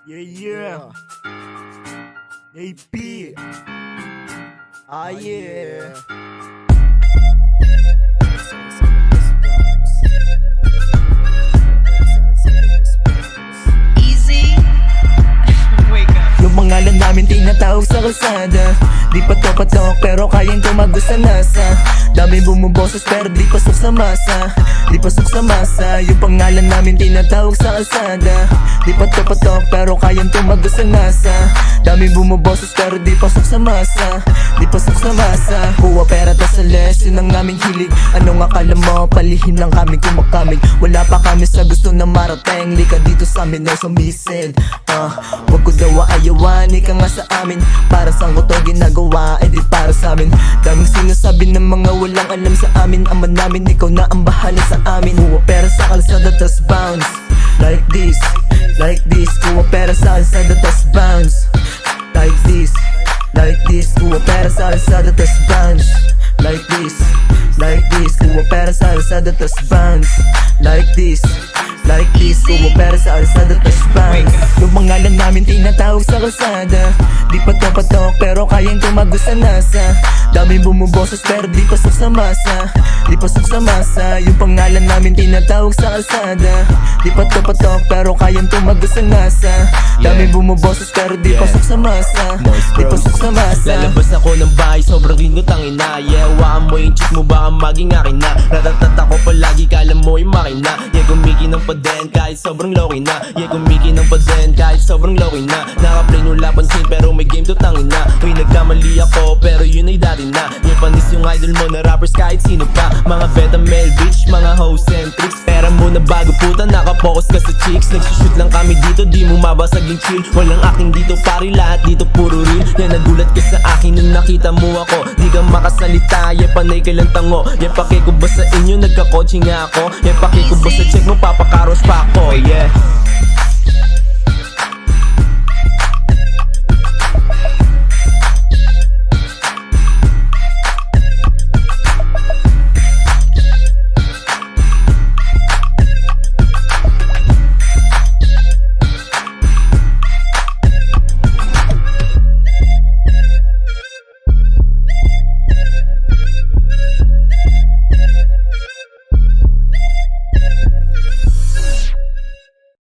Yeah. AP. Ah, yeah. Easy. Wake up. Yung pangalan namin tinatawag sa kalsada. Di pa to patok pero kayang tumago sa nasa. Daming bumuboses pero di pasok sa masa. Di pasok sa masa. Yung pangalan namin tinatawag sa kalsada. Di pa to patok pero kayang tumago sa nasa. Daming bumuboses pero di pasok sa masa. Di pasok sa masa. Kuha pera ta sa les, yun ang aming hilig. Anong akala mo? Palihim lang kami kumakamig. Wala pa kami sa gusto na marating. Lika dito sa amin ay sumisid. Wag ko daw ayawan, ika nga sa amin. Para saan ko to ginagawa, eh di para sa amin. Daming sinasabi ng mga walang alam sa amin. Ama namin, ikaw na ang bahala sa amin. Kuha pera sa kalsada tas bounce. Like this, like this. Kuha pera sa kalsada tas bounce. Like this, like this. Kuha pera sa kalsada tas bounce. Like this, like this. Kuha pera sa kalsada tas bounce. Like this, like this. Kuha pera sa kalsada tas bounce. Yung pangalan namin tinatawag sa kalsada. Di pa to patok pero kayang tumago sa nasa. Daming bumuboses pero di pasok sa masa. Di pasok sa masa. Yung pangalan namin tinatawag sa kalsada. Di pa to patok pero kayang tumago sa nasa. Daming bumuboses pero di pasok sa masa. Di pasok sa masa. Lalabas ako ng bahay, sobrang ringot ang ina. Yeah, huwaan mo yung chick mo, baka maging akin na. Ratatat ako palagi, kala mo yung makina. Yeah, gumiki ng paden, kahit sobrang low-key na. Yeah, gumiki ng paden, kahit sobrang low-key na. Naka-play nula pansin, pero may game to tangin na. Uy, nagkamali ako, pero yun ay dati na. Yeah, panis yung idol mo na rappers kahit sino pa. Mga beta male bitch, mga hoes and tricks. Pera muna bago puta, nakapokus ka sa chicks. Nagsushoot lang kami dito, di mo mabasaging chill. Walang acting dito, pari lahat dito puro real. Yeah, nagulat ka sa akin nung nakita mo ako. Di ka makasalita, yeah, panay ka lang tango. Yeah, pake ko ba sa inyo, nagkakotse nga ako. Yeah, pake ko ba sa check mo, papakaros pa ako, yeah.